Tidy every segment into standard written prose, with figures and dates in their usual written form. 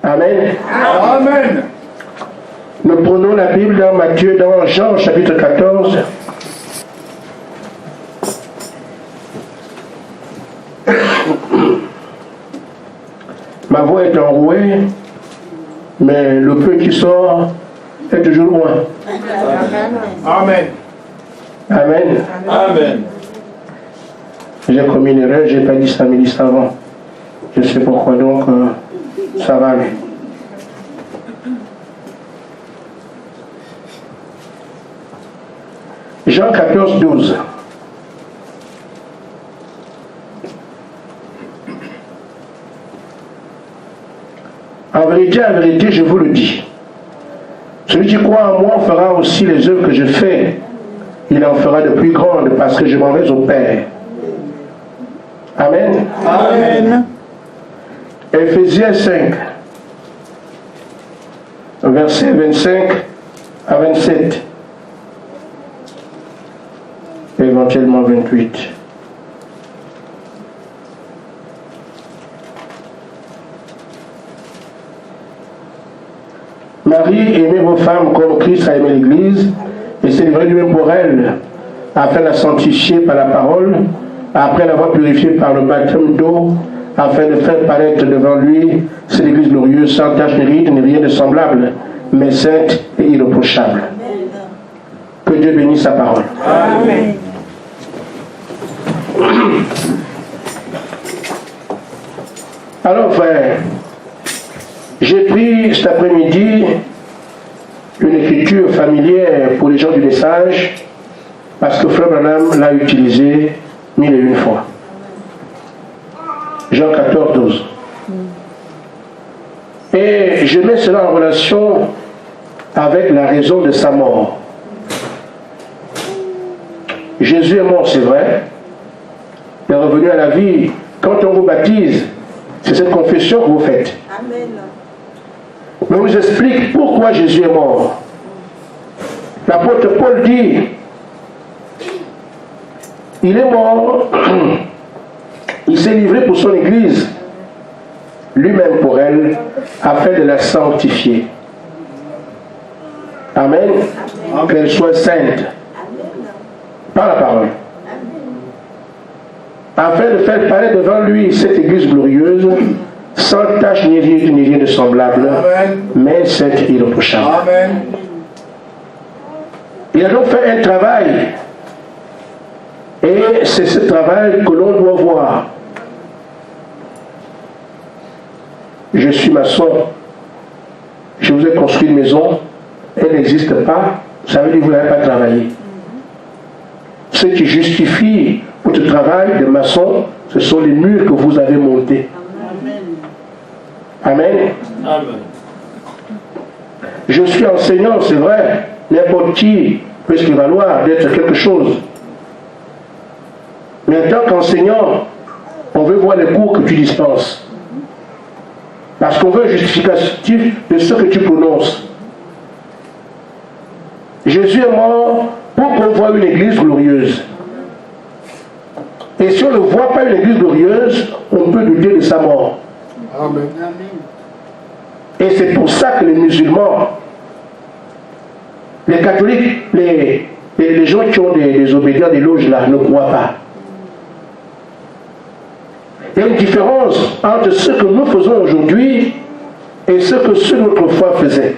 Amen. Amen. Nous prenons la Bible dans Matthieu, dans Jean chapitre 14. Ma voix est enrouée, mais le peu qui sort est toujours loin. Amen. Amen. Amen. J'ai commis une erreur, je n'ai pas dit ça ministre avant. Je sais pourquoi, donc ça va aller. Jean 14, 12. En vérité, je vous le dis. Celui qui croit en moi fera aussi les œuvres que je fais. Il en fera de plus grandes parce que je m'en vais au Père. Amen. Amen. Éphésiens 5, versets 25 à 27. Éventuellement 28. Marie, aimez vos femmes comme Christ a aimé l'Église et s'est livré lui-même pour elle, afin de la sanctifier par la parole, après l'avoir purifiée par le baptême d'eau, afin de faire paraître devant lui cette Église glorieuse, sans tache ni ride, ni rien de semblable, mais sainte et irréprochable. Que Dieu bénisse sa parole. Amen. Alors frère, j'ai pris cet après-midi une écriture familière pour les gens du message parce que Frère Branham l'a utilisé 1001 fois. Jean 14, 12. Et je mets cela en relation avec la raison de sa mort. Jésus est mort, c'est vrai. Il est revenu à la vie. Quand on vous baptise, c'est cette confession que vous faites. Amen. Mais on vous explique pourquoi Jésus est mort. L'apôtre Paul dit, il est mort, il s'est livré pour son Église, lui-même pour elle, afin de la sanctifier. Amen. Qu'elle soit sainte. Par la parole. Afin de faire paraître devant lui cette Église glorieuse, sans tache ni rien de semblable, Amen. mais sainte et irréprochable. Amen. Il a donc fait un travail, et c'est ce travail que l'on doit voir. Je suis maçon, je vous ai construit une maison, elle n'existe pas, ça veut dire que vous n'avez pas travaillé. Ce qui justifie votre travail de maçon, ce sont les murs que vous avez montés. Amen. Amen. Je suis enseignant, c'est vrai, n'importe qui peut se valoir d'être quelque chose. Mais en tant qu'enseignant, on veut voir les cours que tu dispenses. Parce qu'on veut un justificatif de ce que tu prononces. Jésus est mort pour qu'on voie une église glorieuse. Et si on ne voit pas une église glorieuse, on peut douter de sa mort. Amen. Et c'est pour ça que les musulmans, les catholiques, les gens qui ont des obédients des loges là, ne croient pas. Il y a une différence entre ce que nous faisons aujourd'hui et ce que ceux de notre foi faisaient.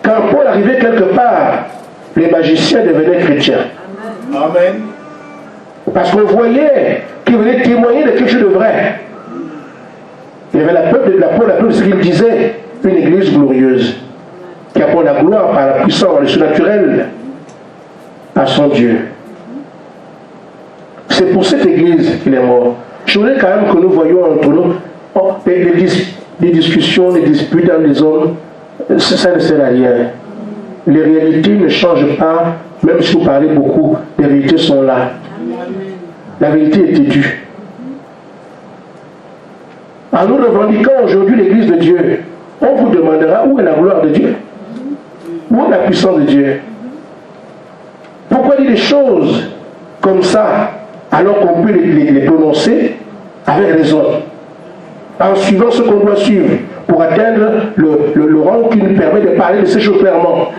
Quand Paul arrivait quelque part, les magiciens devenaient chrétiens. Amen. Parce qu'on voyait qu'ils venaient témoigner de quelque chose de vrai. Il y avait la peuple, ce qu'il disait, une église glorieuse, qui apporte la gloire par la puissance, le surnaturel à son Dieu. C'est pour cette église qu'il est mort. Je voudrais quand même que nous voyions entre nous les discussions, les disputes dans les hommes, ça ne sert à rien. Les réalités ne changent pas, même si vous parlez beaucoup, les réalités sont là. La vérité est têtue. En nous revendiquant aujourd'hui l'église de Dieu, on vous demandera où est la gloire de Dieu, où est la puissance de Dieu. Pourquoi dire des choses comme ça alors qu'on peut les prononcer avec raison? en suivant ce qu'on doit suivre pour atteindre le rang qui nous permet de parler de ces choses clairement.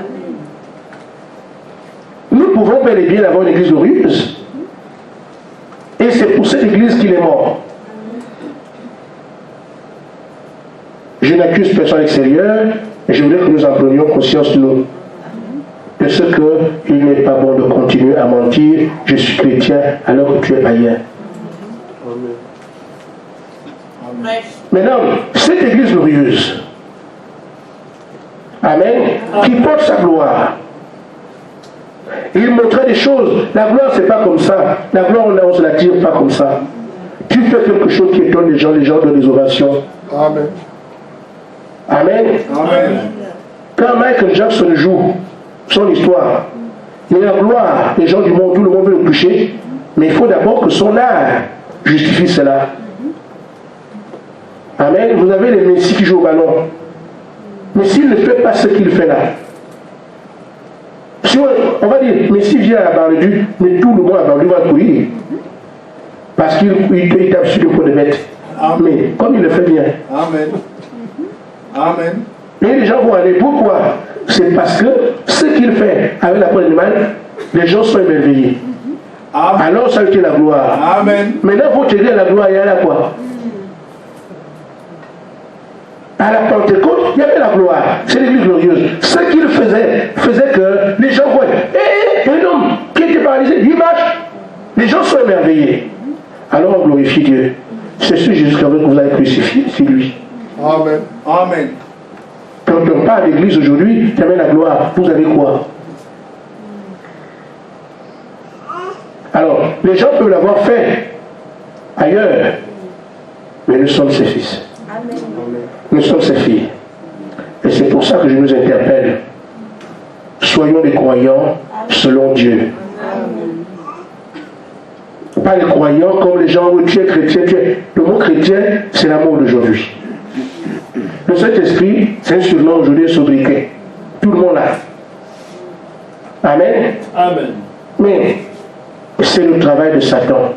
Nous pouvons bel et bien avoir une église glorieuse. Et c'est pour cette église qu'il est mort. Je n'accuse personne extérieure, et je voudrais que nous en prenions conscience de ce qu'il n'est pas bon de continuer à mentir. Je suis chrétien alors que tu es païen. Maintenant, cette église glorieuse, amen, qui porte sa gloire, il montrait des choses. La gloire, c'est pas comme ça. La gloire, on ne la tire pas comme ça. Tu fais quelque chose qui étonne les gens donnent des ovations. Amen. Amen. Amen. Quand Michael Jackson joue son histoire, il a la gloire, les gens du monde, tout le monde veut le toucher, mais il faut d'abord que son art justifie cela. Amen. Vous avez les Messi qui jouent au ballon. Mais s'il ne fait pas ce qu'il fait là, si on va dire, Messi vient à Bar-le-Duc, mais tout le monde à Bar-le-Duc va courir. Parce qu'il tape sur le pot de bête. Mais comme il le fait bien. Amen. Amen. Et les gens vont aller. Pourquoi? C'est parce que ce qu'il fait avec la peau d'animal, les gens sont émerveillés. Alors ça a été la gloire. Amen. Maintenant, il faut te dire la gloire, il y a là quoi? À la Pentecôte, il y avait la gloire. C'est l'église glorieuse. Ce qu'il faisait que les gens voyaient. Un homme qui était paralysé, il marche. Les gens sont émerveillés. Alors on glorifie Dieu. C'est ce Jésus que vous avez crucifié, c'est lui. Amen. Amen. Quand on parle d'église aujourd'hui, tu amènes la gloire. Vous avez quoi? Alors, les gens peuvent l'avoir fait ailleurs, mais nous sommes ses fils. Amen. Nous sommes ses filles. Et c'est pour ça que je nous interpelle. Soyons des croyants selon Dieu. Pas les croyants comme les gens où tu es chrétien. Le mot chrétien, c'est l'amour d'aujourd'hui. Le Saint-Esprit, c'est un surnom aujourd'hui sobriquet. Tout le monde l'a. Amen. Amen. Mais c'est le travail de Satan.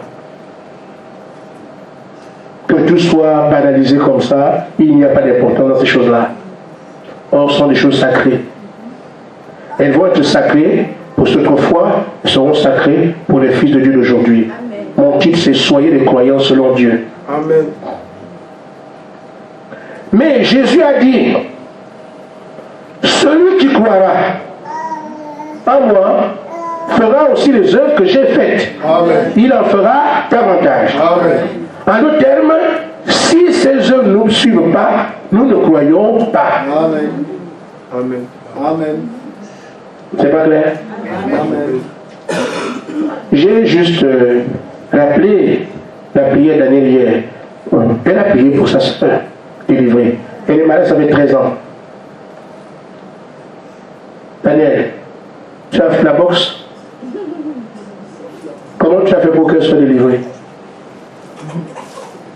Que tout soit banalisé comme ça, il n'y a pas d'importance dans ces choses-là. Or, ce sont des choses sacrées. Elles vont être sacrées pour cette fois, elles seront sacrées pour les fils de Dieu d'aujourd'hui. Mon titre, c'est Soyez des croyants selon Dieu. Amen. Mais Jésus a dit, celui qui croira en moi fera aussi les œuvres que j'ai faites. Amen. Il en fera davantage. Amen. En d'autres termes, si ces œuvres ne nous suivent pas, nous ne croyons pas. Amen. Amen. Amen. C'est pas clair? Amen. J'ai juste rappelé la prière d'Année hier. Elle a prié pour sa soeur délivrée. Elle est malade, ça fait 13 ans. Daniel, tu as fait la boxe? Comment tu as fait pour qu'elle soit délivrée?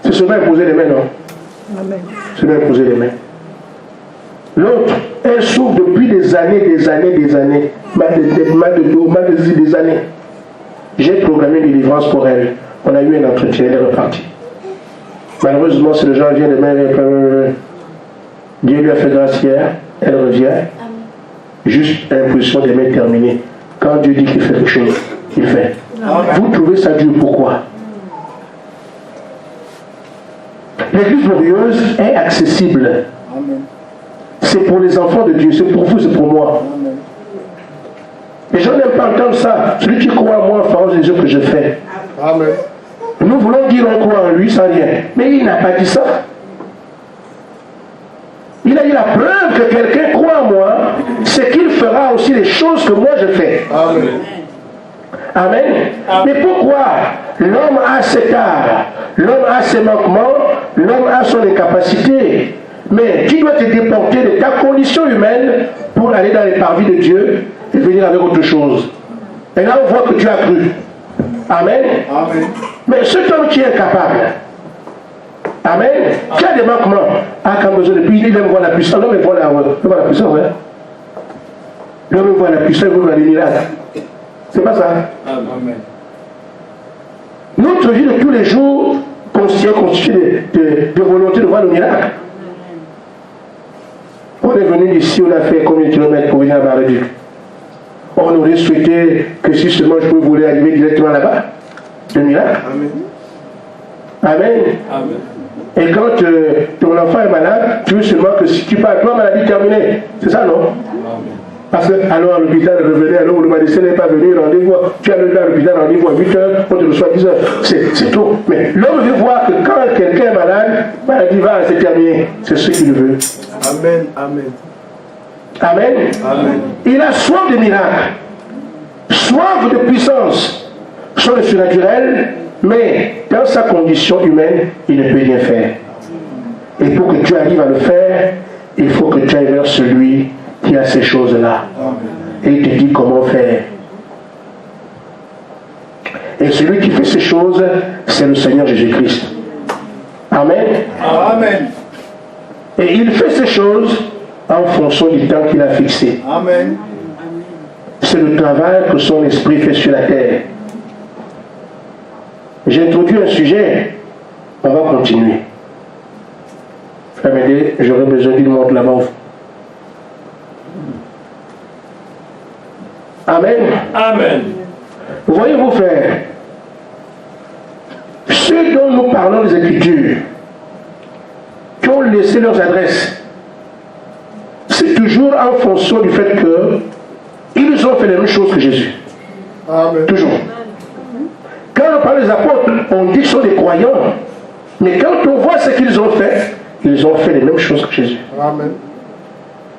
C'est seulement imposer les mains, non? Amen. C'est seulement imposer les mains. L'autre, elle souffre depuis des années. Mal de dos, mal de des années. J'ai programmé une délivrance pour elle. On a eu un entretien, elle est repartie. Malheureusement, si le gens vient demain, Dieu lui a fait grâce hier, elle revient. Juste l'imposition des mains terminée. Quand Dieu dit qu'il fait quelque chose, il fait. Vous trouvez ça dur, pourquoi? L'église glorieuse est accessible. Amen. C'est pour les enfants de Dieu, c'est pour vous, c'est pour moi. Amen. Les gens n'aiment pas entendre ça. Celui qui croit en moi fera les œuvres que je fais. Amen. Nous voulons dire on croit en lui sans rien. Mais il n'a pas dit ça. Il a dit la preuve que quelqu'un croit en moi, c'est qu'il fera aussi les choses que moi je fais. Amen. Amen. Mais pourquoi l'homme a cet art, l'homme a ses manquements, l'homme a son incapacité, mais tu dois te déporter de ta condition humaine pour aller dans les parvis de Dieu et venir avec autre chose. Et là on voit que tu as cru. Amen. Amen. Mais cet homme qui est incapable, amen, qui a des manquements, a quand besoin de puissance, il aime voir la puissance, l'homme aime voir la puissance, hein. L'homme aime voir la puissance, il veut voir les miracles. C'est pas ça. Amen. Notre vie de tous les jours constitué de volonté de voir le miracle. On est venu d'ici, on a fait combien de kilomètres pour venir à Bar-le-Duc? On aurait souhaité que si seulement je pouvais voler arriver directement là-bas, le miracle. Amen. Amen. Amen. Et quand ton enfant est malade, tu veux seulement que si tu pars, toi, maladie terminée. C'est ça, non? Amen. Parce que alors à l'hôpital, revenez, alors où le médecin n'est pas venu, rendez-vous, tu as levé à l'hôpital, rendez-vous à 8h, on te reçoit à 10h. C'est tout. Mais l'homme veut voir que quand quelqu'un est malade, maladie va, c'est terminé. C'est ce qu'il veut. Amen. Amen. Amen. Amen. Il a soif de miracles, soif de puissance sur le surnaturel, mais dans sa condition humaine, il ne peut rien faire. Et pour que Dieu arrive à le faire, il faut que tu ailles vers celui qui a ces choses-là. Et il te dit comment faire. Et celui qui fait ces choses, c'est le Seigneur Jésus-Christ. Amen. Amen. Et il fait ces choses en fonction du temps qu'il a fixé. Amen. C'est le travail que son esprit fait sur la terre. J'ai introduit un sujet, on va continuer. Frère Médé, j'aurais besoin d'une montre là-bas. Amen. Amen. Voyez-vous, frères, ceux dont nous parlons des Écritures, qui ont laissé leurs adresses, c'est toujours en fonction du fait qu'ils ont fait les mêmes choses que Jésus. Amen. Toujours. Quand on parle des apôtres, on dit qu'ils sont des croyants. Mais quand on voit ce qu'ils ont fait, ils ont fait les mêmes choses que Jésus. Amen.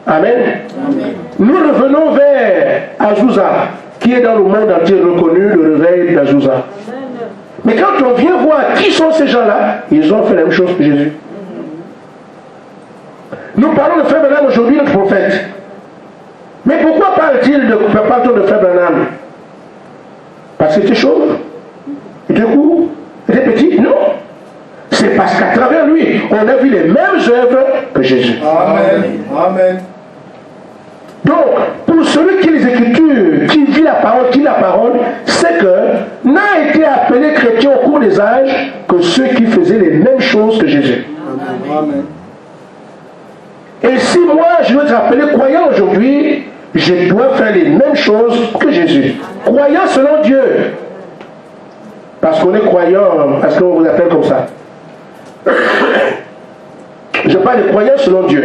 Amen. Amen. Nous revenons vers Azusa, qui est dans le monde entier reconnu, le réveil d'Azusa. Mais quand on vient voir qui sont ces gens-là, ils ont fait la même chose que Jésus. Nous parlons de Frère Branham aujourd'hui, notre prophète. Mais pourquoi parle-t-il de Frère Branham? Parce qu'il était chauve, il était court, il était petit? Non. C'est parce qu'à travers lui, on a vu les mêmes œuvres que Jésus. Amen. Amen. Donc, pour celui qui les Écritures, qui vit la parole, c'est que n'a été appelé chrétien au cours des âges que ceux qui faisaient les mêmes choses que Jésus. Amen. Et si moi je veux être appelé croyant aujourd'hui, je dois faire les mêmes choses que Jésus. Croyant selon Dieu. Parce qu'on est croyant, parce qu'on vous appelle comme ça. Je parle de croyants selon Dieu.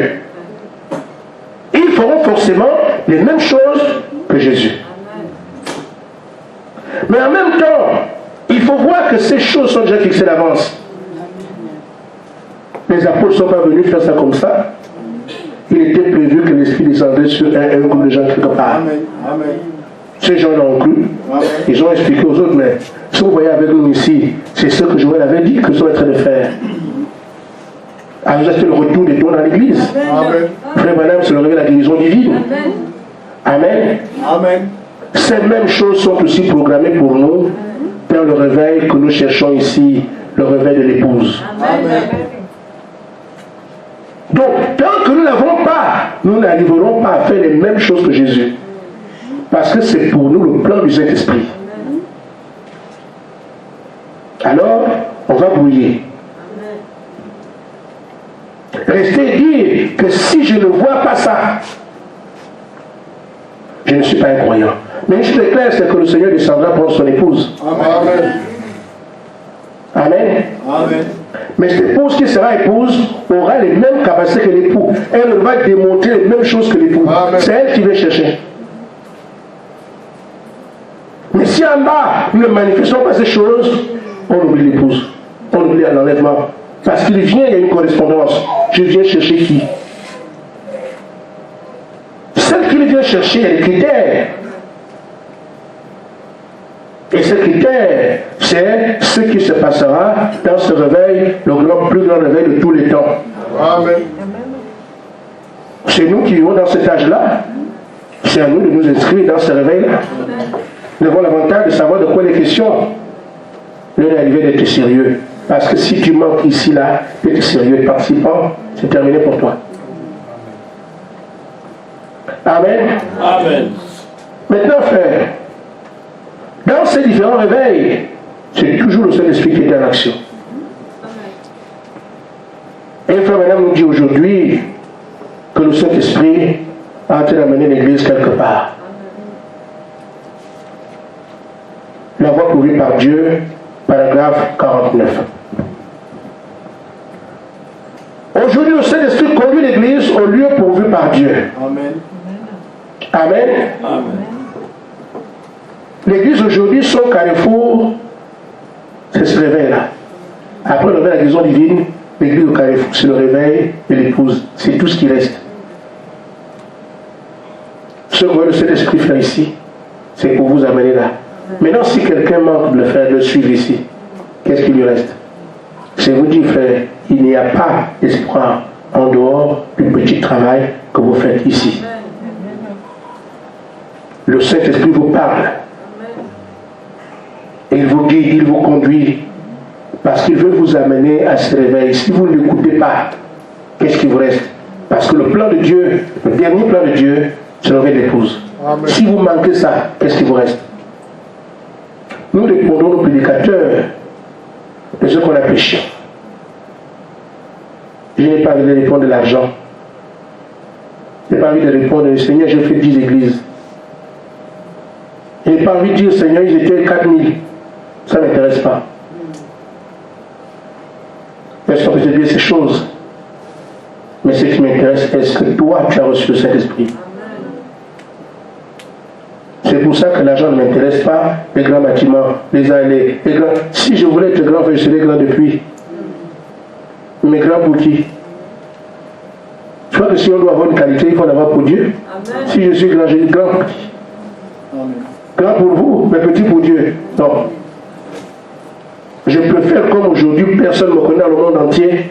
Ils feront forcément les mêmes choses que Jésus. Mais en même temps, il faut voir que ces choses sont déjà fixées d'avance. Les apôtres ne sont pas venus faire ça comme ça. Il était prévu que l'Esprit descendrait sur un groupe de gens quelque part. Amen. Amen. Ces gens l'ont cru. Ils ont expliqué aux autres, mais si vous voyez avec nous ici, c'est ce que Joël avait dit que nous sommes en train de faire. Alors, c'est le retour des dons dans l'église. Amen. Frère Branham, c'est le réveil de la guérison divine. Amen. Amen. Ces mêmes choses sont aussi programmées pour nous dans le réveil que nous cherchons ici, le réveil de l'épouse. Amen. Donc, tant que nous n'avons pas, nous n'arriverons pas à faire les mêmes choses que Jésus. Parce que c'est pour nous le plan du Saint-Esprit. Alors, on va brouiller. Restez dire que si je ne vois pas ça, je ne suis pas un croyant. Mais une chose est claire, c'est que le Seigneur descendra prendre son épouse. Amen. Amen. Amen. Mais cette épouse qui sera épouse aura les mêmes capacités que l'époux. Elle va démontrer les mêmes choses que l'époux. C'est elle qui va chercher. Mais si en bas, nous ne manifestons pas ces choses, on oublie l'épouse. On oublie l'enlèvement. Parce qu'il vient, il y a une correspondance. Je viens chercher qui? Celle qu'il vient chercher, il y a des critères. Et ces critères, c'est ce qui se passera dans ce réveil, le plus grand réveil de tous les temps. Amen. C'est nous qui vivons dans cet âge-là. C'est à nous de nous inscrire dans ce réveil-là. Nous avons l'avantage de savoir de quoi il est question. L'heure est arrivée d'être sérieux. Parce que si tu manques ici, là, d'être sérieux et participant, c'est terminé pour toi. Amen. Amen. Maintenant, frère, dans ces différents réveils, c'est toujours le Saint-Esprit qui est en action. Et frère madame nous dit aujourd'hui que le Saint-Esprit a été amené l'église quelque part. La voie pourvue par Dieu, paragraphe 49. Aujourd'hui, le Saint-Esprit conduit l'église au lieu pourvu par Dieu. Amen. Amen. Amen. L'église aujourd'hui, son carrefour, c'est ce réveil-là. Après le réveil de la guérison divine, l'église au carrefour, c'est le réveil de l'épouse. C'est tout ce qui reste. Ce que le Saint-Esprit fait ici, c'est pour vous amener là. Maintenant, si quelqu'un manque de le faire, de le suivre ici, qu'est-ce qu'il lui reste? C'est vous dire, frère, il n'y a pas d'espoir en dehors du petit travail que vous faites ici. Le Saint-Esprit vous parle. Et il vous guide, il vous conduit. Parce qu'il veut vous amener à ce réveil. Si vous ne l'écoutez pas, qu'est-ce qui vous reste? Parce que le plan de Dieu, le dernier plan de Dieu, c'est le réveil d'épouse. Si vous manquez ça, qu'est-ce qui vous reste? Nous répondons aux prédicateurs de ce qu'on a péché. Je n'ai pas envie de répondre de l'argent. Je n'ai pas envie de répondre, Seigneur, j'ai fait 10 églises. Je n'ai pas envie de dire, Seigneur, ils étaient 4000. Ça ne m'intéresse pas. Est-ce qu'on peut te dire ces choses? Mais ce qui m'intéresse, est-ce que toi, tu as reçu le Saint-Esprit? C'est pour ça que l'argent ne m'intéresse pas, les grands bâtiments, les allées, les grands. Si je voulais être grand, je serais grand depuis. Mais grand pour qui? Je crois que si on doit avoir une qualité, il faut l'avoir pour Dieu. Amen. Si je suis grand, je dis grand pour qui? Amen. Grand pour vous, mais petit pour Dieu. Non. Je peux faire comme aujourd'hui, personne ne me connaît dans le monde entier,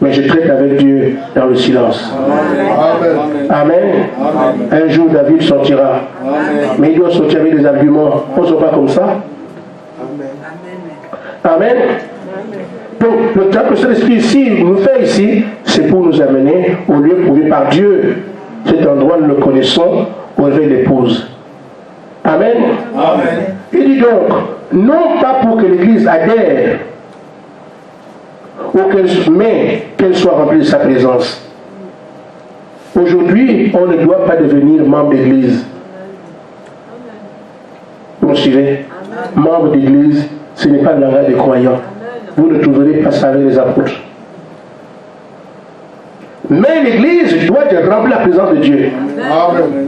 mais je traite avec Dieu dans le silence. Amen. Amen. Amen. Un jour, David sortira. Amen. Mais il doit sortir avec des arguments. On ne sort pas comme ça. Amen. Amen. Donc, le temps que Saint-Esprit ici nous fait ici, c'est pour nous amener au lieu prouvé par Dieu. Cet endroit, nous le connaissons, au réveil de l'épouse. Amen. Amen. Il dit donc, non pas pour que l'Église adhère, mais qu'elle soit remplie de sa présence. Aujourd'hui, on ne doit pas devenir membre d'église. Vous me suivez? Membre d'église, ce n'est pas le langage des croyants. Vous ne trouverez pas ça avec les apôtres. Mais l'église doit être remplie de la présence de Dieu. Amen.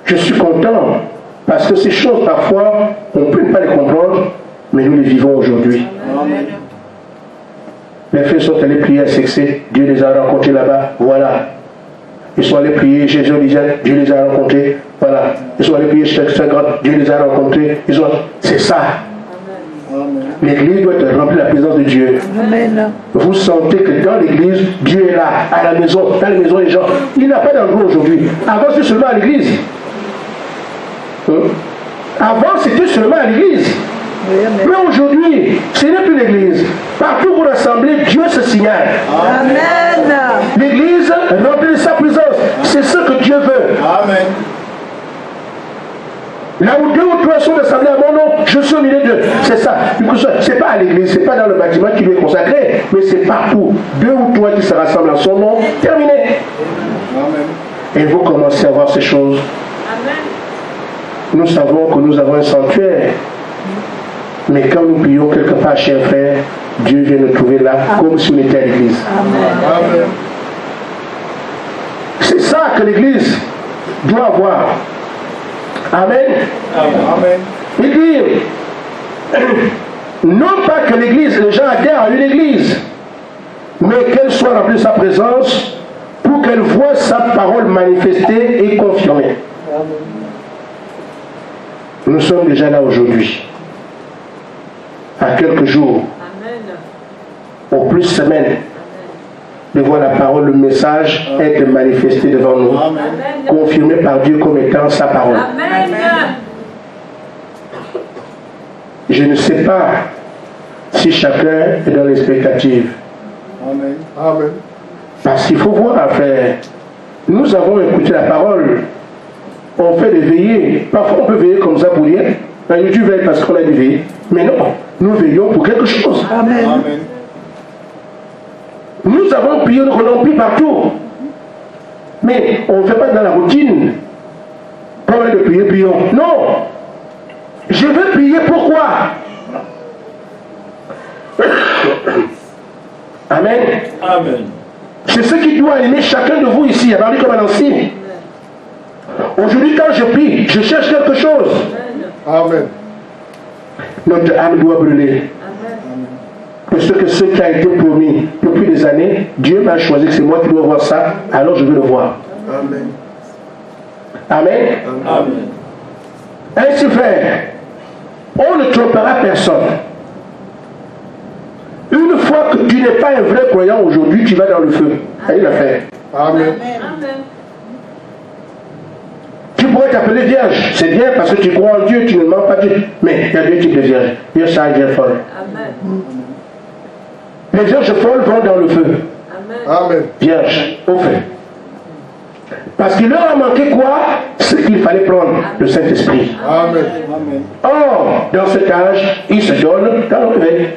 Je suis content parce que ces choses, parfois, on ne peut pas les comprendre, mais nous les vivons aujourd'hui. Amen. Les frères sont allés prier à Sexé, Dieu les a rencontrés là-bas, voilà. Ils sont allés prier chez Jean-Lisette, Dieu les a rencontrés, voilà. Ils sont allés prier chez Saint-Grand, Dieu les a rencontrés, c'est ça. L'église doit être remplie de la présence de Dieu. Amen. Vous sentez que dans l'église, Dieu est là, à la maison, dans les maisons des gens. Il n'a pas d'endroit aujourd'hui. Avant, c'était seulement à l'église. Avant, c'était seulement à l'église. Mais aujourd'hui, ce n'est plus l'église. Partout où vous rassemblez, Dieu se signale. Amen. L'église remplie de sa présence. C'est ce que Dieu veut. Amen. Là où 2 ou 3 sont rassemblés à mon nom, je suis au milieu d'eux. C'est ça. C'est pas à l'église, c'est pas dans le bâtiment qui lui est consacré, mais c'est partout. 2 ou 3 qui se rassemblent à son nom. Terminé. Amen. Et vous commencez à voir ces choses. Amen. Nous savons que nous avons un sanctuaire. Mais quand nous prions quelque part, cher frère, Dieu vient nous trouver là, comme si on était à l'église. Amen. C'est ça que l'église doit avoir. Amen. Amen. Il dit, non pas que l'église, les gens adhèrent à une église, mais qu'elle soit remplie de sa présence pour qu'elle voie sa parole manifestée et confirmée. Amen. Nous sommes déjà là aujourd'hui. À quelques jours, amen, au plus semaines, de voir la parole, le message être manifesté devant nous, amen, confirmé par Dieu comme étant sa parole. Amen. Je ne sais pas si chacun est dans l'expectative. Amen. Amen. Parce qu'il faut voir, frère, nous avons écouté la parole, on fait des veillées, parfois on peut veiller comme ça pour dire, tu veilles parce qu'on a des veillées, mais non. Nous veillons pour quelque chose. Amen. Amen. Nous avons prié, nous avons prié partout. Mais on ne fait pas dans la routine. Pas mal de prier, prions. Non. Je veux prier, pourquoi? Amen. Amen. C'est ce qui doit aimer chacun de vous ici. Parlez comme un ancien. Aujourd'hui, quand je prie, je cherche quelque chose. Amen. Notre âme doit brûler. Parce que ce qui a été promis depuis des années, Dieu m'a choisi que c'est moi qui dois voir ça, alors je veux le voir. Amen. Amen. Amen. Ainsi, frère, on ne trompera personne. Une fois que tu n'es pas un vrai croyant aujourd'hui, tu vas dans le feu. Ça y est, l'affaire. Amen. Tu pourrais t'appeler vierge. C'est bien parce que tu crois en Dieu, tu ne mens pas Dieu. Mais il y a deux types de vierges. Vierge sage, vierge folle. Les vierges folles vont dans le feu. Amen. Vierge, au feu. Parce qu'il leur a manqué quoi? Ce qu'il fallait prendre, le Saint-Esprit. Amen. Amen. Or, dans cet âge, il se donne dans le réveil.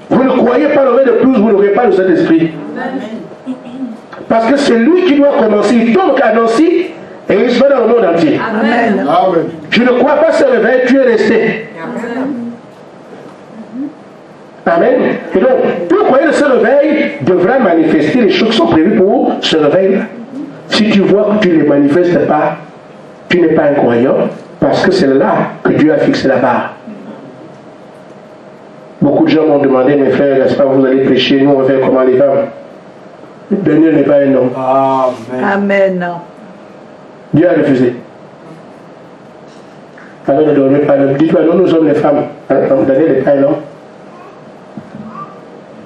Vous ne croyez pas le réveil de plus, vous n'aurez pas le Saint-Esprit. Parce que c'est lui qui doit commencer. Il tombe à Nancy et il se fait dans le monde entier. Amen. Amen. Je ne crois pas ce réveil, tu es resté. Amen. Et donc, pour croire que ce réveil devra manifester les choses qui sont prévues pour ce réveil. Si tu vois que tu ne les manifestes pas, tu n'es pas un croyant, parce que c'est là que Dieu a fixé la barre. Beaucoup de gens m'ont demandé, mes frères, n'est-ce pas, vous allez prêcher, nous on va faire comment les femmes? Daniel n'est pas un homme. Amen. Amen. Dieu a refusé. Alors ne dormez pas. Dites-moi, nous, nous sommes les femmes. Daniel n'est pas un homme.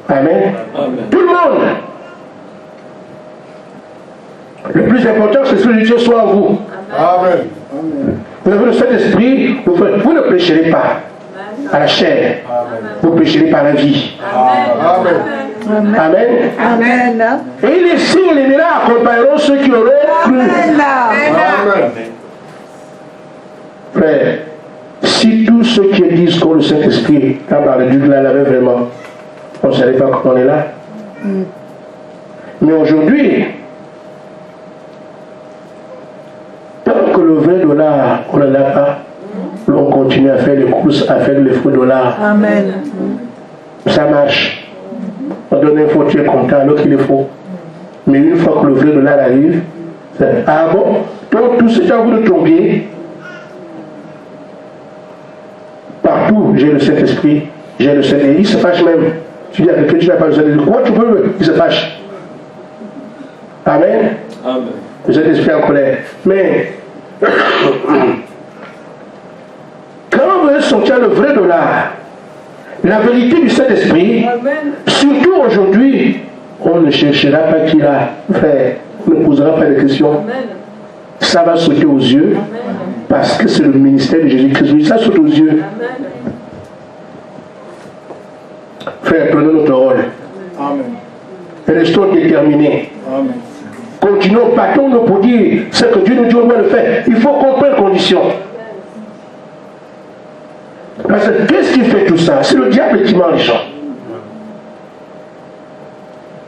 Amen. Amen. Tout le monde. Le plus important, c'est que Dieu soit en vous. Amen. Amen. Vous avez le Saint-Esprit, vous ne prêcherez pas à la chair. Vous prêcherez par la vie. Amen. Amen. Amen. Et les signes et les miracles accompagneront ceux qui auront cru. Amen. Frère, si tous ceux qui disent qu'on le Saint-Esprit, quand par le Dieu là l'avait vraiment, on ne savait pas comment on est là. Mais aujourd'hui, tant que le vrai dollar, on ne l'a pas, on continue à faire les courses, à faire les faux dollars. Amen. Ça marche. On donne un faux, tu es content alors qu'il est faux. Mais une fois que le vrai dollar arrive, c'est ah bon, donc tout ce temps vous de tomber. Partout, j'ai le Saint-Esprit, j'ai le Saint-Esprit. Il se fâche même. Tu dis à quelqu'un, tu n'as pas le Saint-Esprit. Quoi tu peux? Il se fâche. Amen. Amen. Le Saint-Esprit en colère. Mais quand vous allez sortir le vrai dollar, la vérité du Saint-Esprit, surtout aujourd'hui, on ne cherchera pas qui l'a fait, on ne posera pas de questions. Ça va sauter aux yeux parce que c'est le ministère de Jésus-Christ. Ça saute aux yeux. Frère, prenons notre rôle. Amen. Restons déterminés. Amen. Continuons, battons-nous pour dire ce que Dieu nous dit, on doit le faire. Il faut comprendre les conditions. Parce que qu'est-ce qui fait tout ça? C'est le diable qui ment les gens.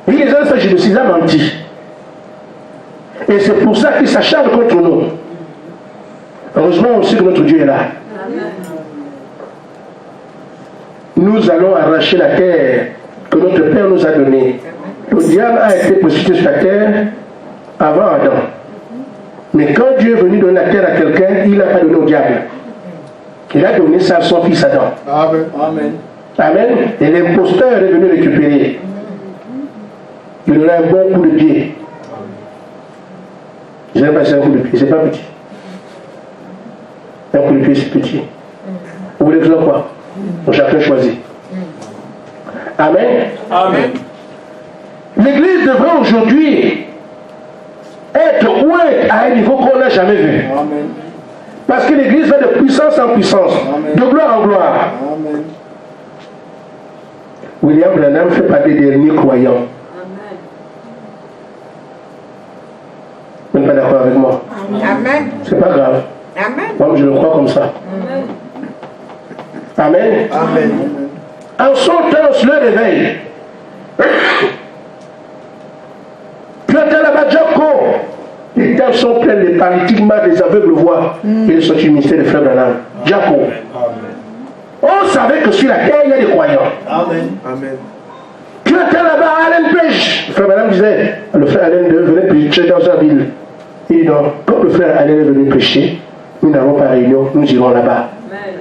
Et les gens fait génocide, a menti. Et c'est pour ça qu'ils s'acharnent contre nous. Heureusement, on sait que notre Dieu est là. Nous allons arracher la terre que notre Père nous a donnée. Le diable a été précipité sur la terre avant Adam. Mais quand Dieu est venu donner la terre à quelqu'un, il n'a pas donné au diable. Il a donné ça à son fils Adam. Amen. Amen. Amen. Et l'imposteur est venu récupérer. Il donnait un bon coup de pied. Je n'ai pas un coup de pied, c'est pas petit. Un coup de pied, c'est petit. Vous voulez que je le quoi? Donc chacun choisit. Amen. Amen. L'église devrait aujourd'hui être à un niveau qu'on n'a jamais vu. Amen. Parce que l'église va de puissance en puissance, Amen. de gloire en gloire. Amen. William Branham fait partie des derniers croyants. Vous n'êtes pas d'accord avec moi? Amen. C'est pas grave. Amen. Moi, je le crois comme ça. Amen. Amen. En son temps, on se le réveille. Tu entends là-bas Joko. Les terres sont pleines, les paralytiques marchent, les aveugles voient. Et ils sont du ministère de Frère Branham. Joko. On savait que sur la terre, il y a des croyants. Amen. Amen. Tu entends là-bas Alain Pêche. Le frère Branham disait, le frère Alain venait prêcher dans sa ville. Il dit non, quand le frère Alain est venu prêcher, nous n'avons pas réunion, nous irons là-bas.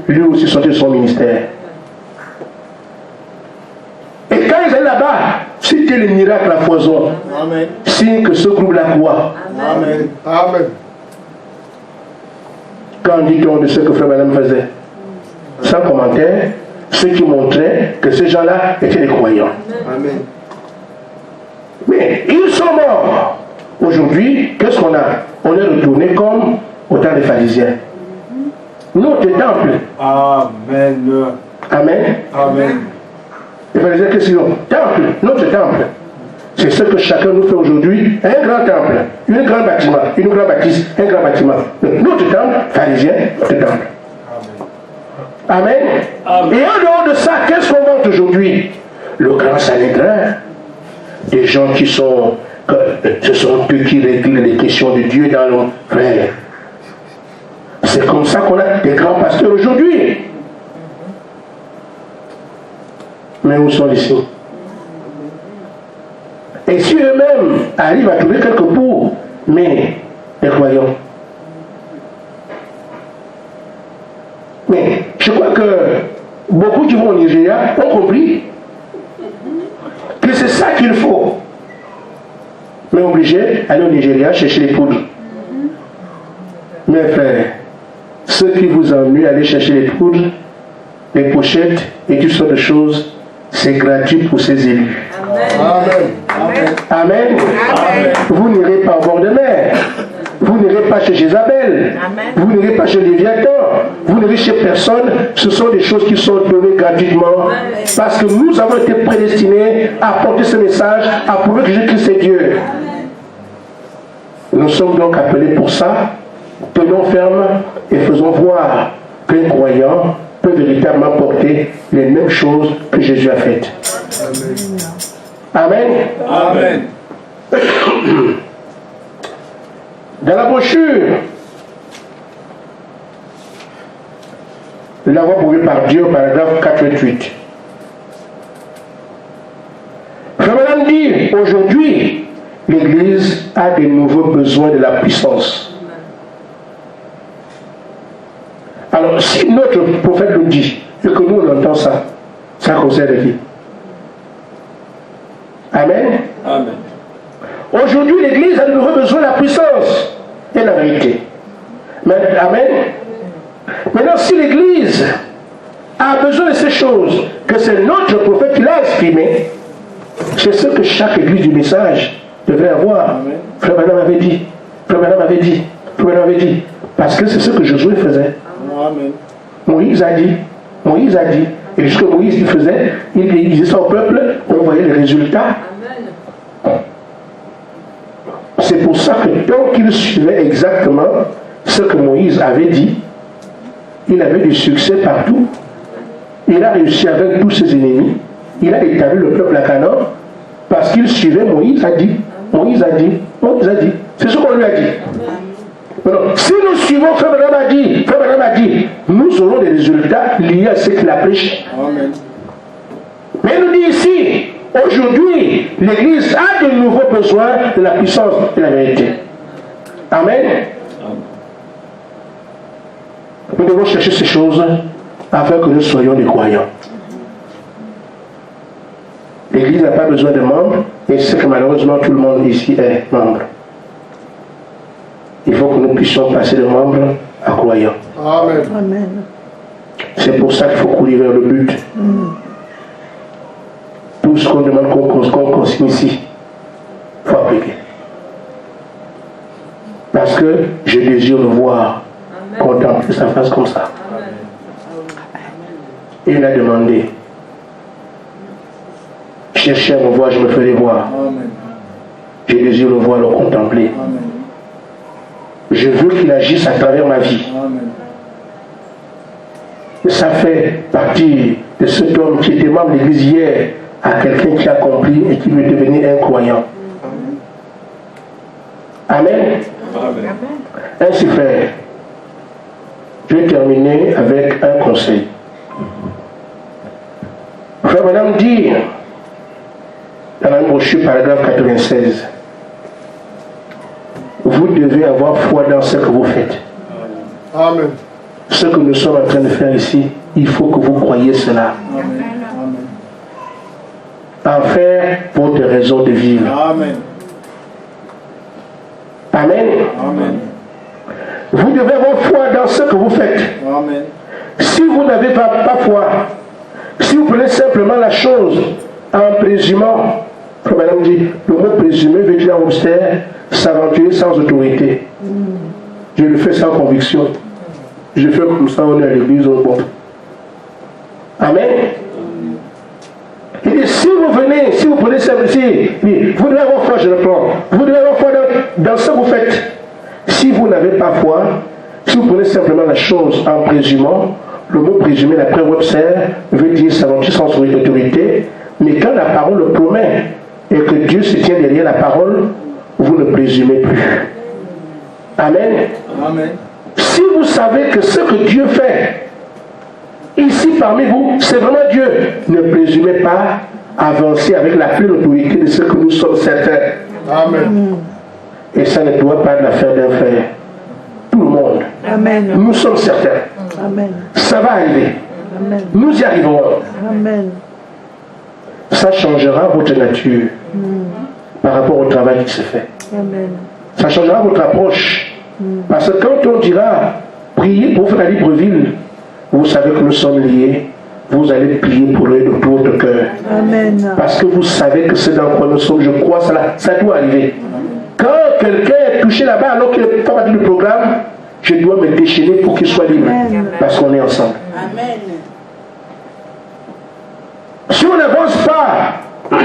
Lui aussi sortait de son ministère. Et quand ils allaient là-bas, c'était le miracle à foison. Amen. Signe que ce groupe-là croit. Amen. Amen. Qu'en dit-on de ce que Frère Branham faisait? Sans commentaire, ce qui montrait que ces gens-là étaient des croyants. Amen. Mais ils sont morts. Aujourd'hui, qu'est-ce qu'on a? On est retourné comme au temps des pharisiens. Notre temple. Amen. Amen. Amen. Les pharisiens, qu'est-ce qu'ils ont? Temple, notre temple. C'est ce que chacun nous fait aujourd'hui. Un grand temple, un grand bâtiment, une grande bâtisse, un grand bâtiment. Notre temple, pharisien, notre temple. Amen. Amen. Et en dehors de ça, qu'est-ce qu'on vante aujourd'hui? Le grand Sanhédrin. Des gens qui sont, ce sont eux qui règlent les questions de Dieu dans nos frères. C'est comme ça qu'on a des grands pasteurs aujourd'hui. Mais où sont les signes? Et si eux-mêmes arrivent à trouver quelque pour, mais les croyants. Mais je crois que beaucoup qui vont au Nigeria ont compris que c'est ça qu'il faut. Mais obligé d'aller au Nigeria chercher les poudres. Mes frères, ceux qui vous ennuient, aller chercher les poudres, les pochettes et toutes sortes de choses, c'est gratuit pour ces élus. Amen. Amen. Amen. Amen. Vous n'irez pas au bord de mer. Vous n'irez pas chez Jézabel. Vous n'irez pas chez Léviathan. Vous n'irez chez personne. Ce sont des choses qui sont données gratuitement. Parce que nous avons été prédestinés à porter ce message, à prouver que Jésus-Christ est Dieu. Nous sommes donc appelés pour ça. Tenons ferme et faisons voir qu'un croyant peut véritablement porter les mêmes choses que Jésus a faites. Amen. Amen. Dans la brochure, nous l'avons prouvé par Dieu au paragraphe 428. Frère Branham dit, aujourd'hui, l'Église a de nouveaux besoins de la puissance. Alors, si notre prophète le dit, et que nous on entend ça, ça concerne qui? Amen. Amen. Aujourd'hui, l'Église a de nouveau besoin de la puissance et la vérité. Mais, amen. Maintenant, si l'Église a besoin de ces choses, que c'est notre prophète qui l'a exprimé, c'est ce que chaque Église du message devrait avoir. Amen. Frère Branham avait dit, Frère Branham avait dit, Frère Branham avait dit, parce que c'est ce que Josué faisait. Amen. Moïse a dit, et ce que Moïse il faisait, il disait ça au peuple, on voyait les résultats. C'est pour ça que tant qu'il suivait exactement ce que Moïse avait dit, il avait du succès partout. Il a réussi avec tous ses ennemis. Il a établi le peuple à Canaan parce qu'il suivait Moïse a dit. Moïse a dit. Moïse a dit. C'est ce qu'on lui a dit. Alors, si nous suivons Frère Branham a dit, nous aurons des résultats liés à ce qu'il a prêché. Amen. Mais il nous dit ici, aujourd'hui, l'Église a de nouveaux besoins de la puissance et de la vérité. Amen. Nous devons chercher ces choses afin que nous soyons des croyants. L'Église n'a pas besoin de membres, et c'est que malheureusement tout le monde ici est membre. Il faut que nous puissions passer de membres à croyants. Amen. Amen. C'est pour ça qu'il faut courir vers le but. Tout ce qu'on demande qu'on consigne ici, il faut appliquer. Parce que je désire le voir contempler sa face comme ça. Et il a demandé, cherchez à me voir, je me ferai voir. Amen. Je désire le voir, le contempler. Amen. Je veux qu'il agisse à travers ma vie. Amen. Ça fait partie de cet homme qui était membre de l'église hier, à quelqu'un qui accomplit et qui veut devenir un croyant. Amen. Amen. Ainsi, frère, je vais terminer avec un conseil. Frère, madame dit, dans la brochure, paragraphe 96, vous devez avoir foi dans ce que vous faites. Amen. Ce que nous sommes en train de faire ici, il faut que vous croyiez cela. Amen. En faire votre raison de vivre. Amen. Amen. Amen. Vous devez avoir foi dans ce que vous faites. Amen. Si vous n'avez pas foi, si vous prenez simplement la chose en présumant, comme madame dit, le mot présumer veut dire en austère, s'aventurer sans autorité. Je le fais sans conviction. Je fais comme ça, on est à l'église, au bon. Amen. Il dit, si vous venez, si vous prenez ça, vous devez avoir foi, je le prends. Vous devez avoir foi dans ce que vous faites. Si vous n'avez pas foi, si vous prenez simplement la chose en présumant, le mot présumer, d'après Webster, veut dire s'aventurer sans autorité, mais quand la parole le promet et que Dieu se tient derrière la parole, vous ne présumez plus. Amen. Amen. Si vous savez que ce que Dieu fait ici parmi vous, c'est vraiment Dieu, ne présumez pas avancer avec la pleine autorité de ce que nous sommes certains. Amen. Et ça ne doit pas être l'affaire d'un frère. Tout le monde. Amen. Nous sommes certains. Amen. Ça va arriver. Amen. Nous y arriverons. Amen. Ça changera votre nature par rapport au travail qui se fait. Amen. Ça changera votre approche. Parce que quand on dira priez pour faire la Libreville, vous savez que nous sommes liés. Vous allez prier pour eux de tout votre cœur. Amen. Parce que vous savez que c'est dans quoi nous sommes. Je crois ça doit arriver. Quand quelqu'un est touché là-bas alors qu'il n'est pas partie du programme, je dois me déchaîner pour qu'il soit libre. Amen. Parce qu'on est ensemble. Amen. Si on n'avance pas,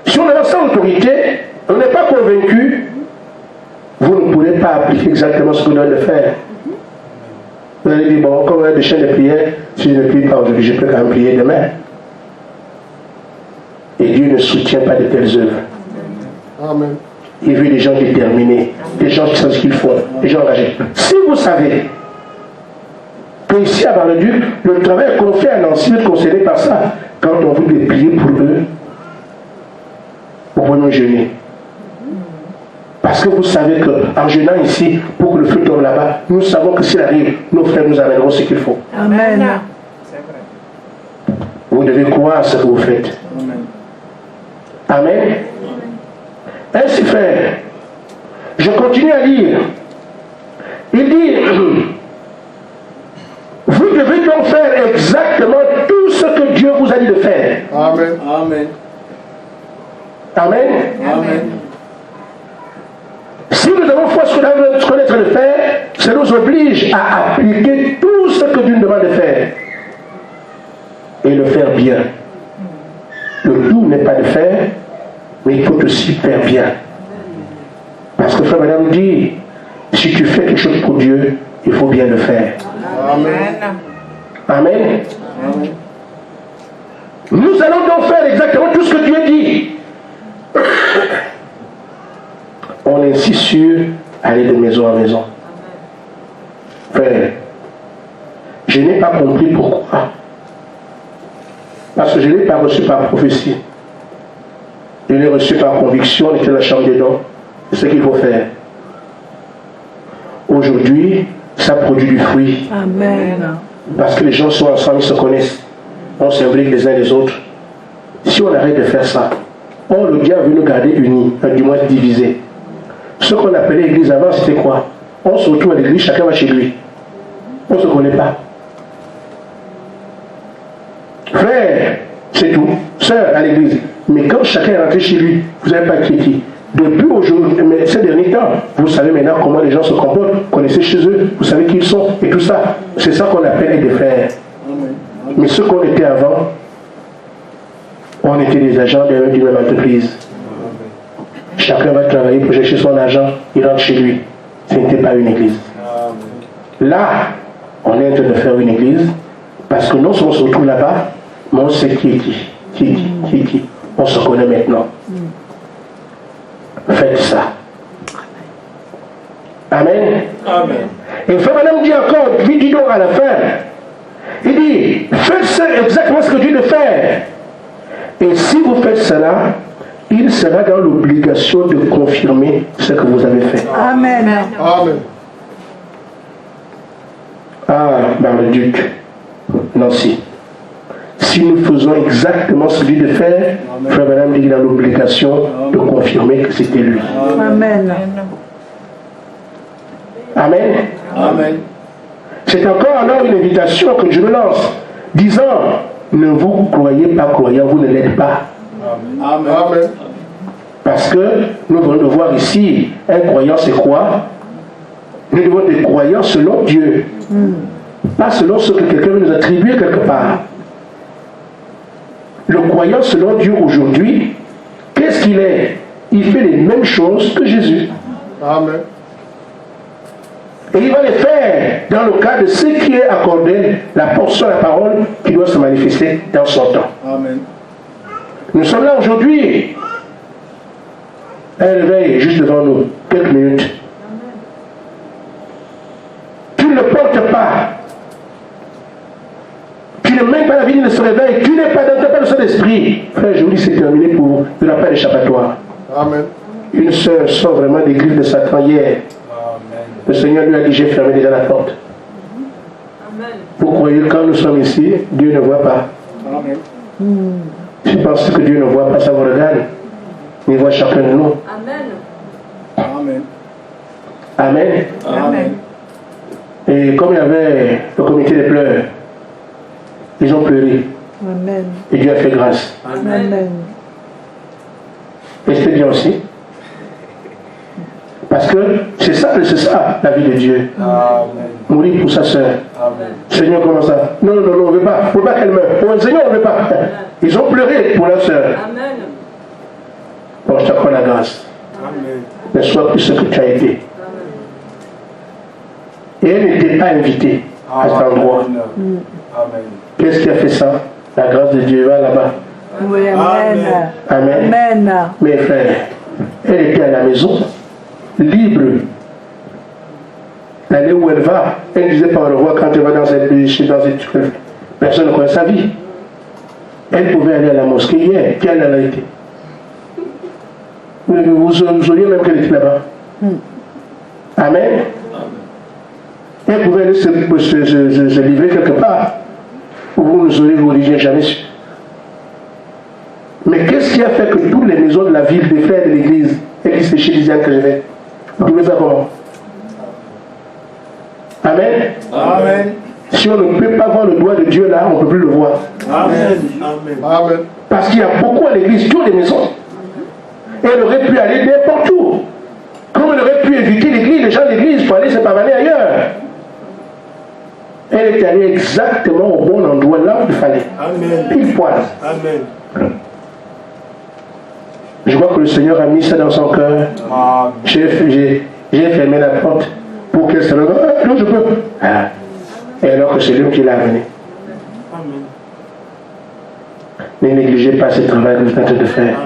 si on avance sans autorité, on n'est pas convaincu, vous ne pourrez pas appliquer exactement ce que vous devez faire. Vous allez dire, bon, comme on a des chaînes de prière, si je ne prie pas aujourd'hui, je peux quand même prier demain. Et Dieu ne soutient pas de telles œuvres. Amen. Il veut des gens déterminés, des gens qui savent ce qu'ils font, des gens engagés. Si vous savez que ici à Bar-le-Duc, le travail qu'on fait à Nancy est concerné par ça, quand on veut prier pour eux, vous venez jeûner. Parce que vous savez qu'en jeûnant ici, pour que le feu tombe là-bas, nous savons que s'il arrive, nos frères nous amèneront ce qu'il faut. Amen. Vous devez croire à ce que vous faites. Amen. Amen. Ainsi, frère, je continue à lire. Il dit, vous devez donc faire exactement tout ce que Dieu vous a dit de faire. Amen. Amen. Amen. Amen. Si nous avons foi sur ce qu'on est en train de faire, ça nous oblige à appliquer tout ce que Dieu nous demande de faire. Et le faire bien. Le tout n'est pas de faire, mais il faut aussi faire bien. Parce que frère madame dit, si tu fais quelque chose pour Dieu, il faut bien le faire. Amen. Amen. Amen. Nous allons donc faire exactement tout ce que Dieu dit. On insiste sur aller de maison en maison. Frère, je n'ai pas compris pourquoi. Parce que je ne l'ai pas reçu par prophétie. Je l'ai reçu par conviction, on était dans la chambre des dons. C'est ce qu'il faut faire. Aujourd'hui, ça produit du fruit. Amen. Parce que les gens sont ensemble, ils se connaissent. On s'imbrique les uns les autres. Si on arrête de faire ça, le diable veut nous garder unis, du moins divisés. Ce qu'on appelait l'église avant, c'était quoi? On se retrouve à l'église, chacun va chez lui. On ne se connaît pas. Frère, c'est tout. Sœur, à l'église. Mais quand chacun est rentré chez lui, vous n'avez pas crédit. Depuis aujourd'hui, mais ces derniers temps, vous savez maintenant comment les gens se comportent, vous connaissez chez eux, vous savez qui ils sont, et tout ça. C'est ça qu'on appelle des frères. Mais ce qu'on était avant, on était des agents d'une même entreprise. Chacun va travailler pour chercher son argent, il rentre chez lui. Ce n'était pas une église. Là, on est en train de faire une église, parce que non seulement on se retrouve là-bas, mais on sait qui est qui On se connaît maintenant. Faites ça. Amen. Amen. Et frère Madame dit encore, il dit donc à la fin, il dit, faites ça exactement ce que Dieu veut faire. Et si vous faites cela, il sera dans l'obligation de confirmer ce que vous avez fait. Amen. Amen. Ah, Marle-Duc, Nancy. Si nous faisons exactement ce que Dieu veut faire, frère Madame dit qu'il a l'obligation de confirmer que c'était lui. Amen. Amen. Amen. C'est encore alors une invitation que je me lance, disant, ne vous croyez pas croyant, vous ne l'êtes pas. Amen. Amen. Parce que nous devons le voir ici, un croyant c'est quoi? Nous devons être croyants selon Dieu, pas selon ce que quelqu'un veut nous attribuer quelque part. Le croyant selon Dieu aujourd'hui, qu'est-ce qu'il est? Il fait les mêmes choses que Jésus. Amen. Et il va les faire dans le cadre de ce qui est accordé, la portion de la parole qui doit se manifester dans son temps. Amen. Nous sommes là aujourd'hui. Un réveil juste devant nous, quelques minutes. Tu ne portes pas. Tu ne mènes pas la vie de ce réveil. Tu n'es pas dans ta personne d'esprit. Frère, je vous dis, c'est terminé pour vous. Il n'y aura pas d'échappatoire. Amen. Une sœur sort vraiment des griffes de Satan hier. Le Seigneur lui a dit, j'ai fermé déjà la porte. Amen. Vous croyez que quand nous sommes ici, Dieu ne voit pas. Amen. Si vous pensez que Dieu ne voit pas, ça vous regarde. Il voit chacun de nous. Amen. Amen. Amen. Amen. Et comme il y avait le comité des pleurs, ils ont pleuré. Amen. Et Dieu a fait grâce. Amen. Et c'était bien aussi. Parce que c'est ça la vie de Dieu. Amen. Mourir pour sa soeur. Amen. Seigneur, comment ça? Non, on ne veut pas. On ne veut pas qu'elle meure. Oh, Seigneur, on ne veut pas. Ils ont pleuré pour leur soeur. Amen. Bon, je t'accorde la grâce. Amen. Ne sois plus ce que tu as été. Et elle n'était pas invitée à cet endroit. Amen. Qu'est-ce qui a fait ça? La grâce de Dieu va là-bas. Oui, amen. Amen. Amen. Mes frères, elle était à la maison, libre. D'aller où elle va. Elle disait par le roi, quand elle va dans cette personne ne connaît sa vie. Elle pouvait aller à la mosquée hier. Quelle elle a été? Vous sauriez même qu'elle était là-bas. Amen. Elle pouvait aller se livrer quelque part. Vous ne saurez vos origines jamais su. Mais qu'est-ce qui a fait que toutes les maisons de la ville, des frères de l'église, et qui c'est chez Lisiane que je vais, vous pouvez faire comment? Amen. Amen. Si on ne peut pas voir le doigt de Dieu là, on ne peut plus le voir. Amen. Amen. Amen. Parce qu'il y a beaucoup à l'église, toutes les maisons. Et elle aurait pu aller n'importe où. Comme elle aurait pu éviter l'église, les gens de l'église pour aller se pavaner ailleurs. Elle est allée exactement au bon endroit, là où il fallait. Amen. Pile poil. Amen. Je vois que le Seigneur a mis ça dans son cœur. Amen. J'ai fermé la porte pour qu'elle se lève. Ah, non, je peux. Ah. Et alors que c'est lui qui l'a amené. Amen. Ne négligez pas ce travail que vous êtes en train de faire.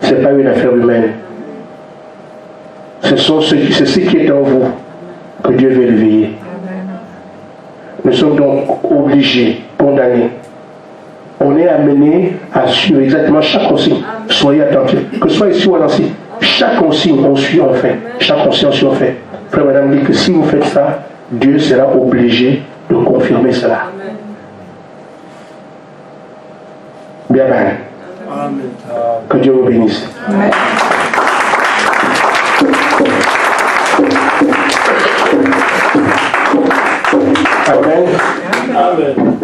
Ce n'est pas une affaire humaine. C'est ce qui est en vous que Dieu veut éveiller. Nous sommes donc obligés, condamnés. On est amené à suivre exactement chaque consigne. Soyez attentifs. Que ce soit ici ou à Nancy, chaque consigne, on suit, on fait. Chaque consigne, on suit, on fait. Frère, madame dit que si vous faites ça, Dieu sera obligé de confirmer cela. Bien, bien. Amen. Que Dieu vous bénisse. Amen. Amen. Amen.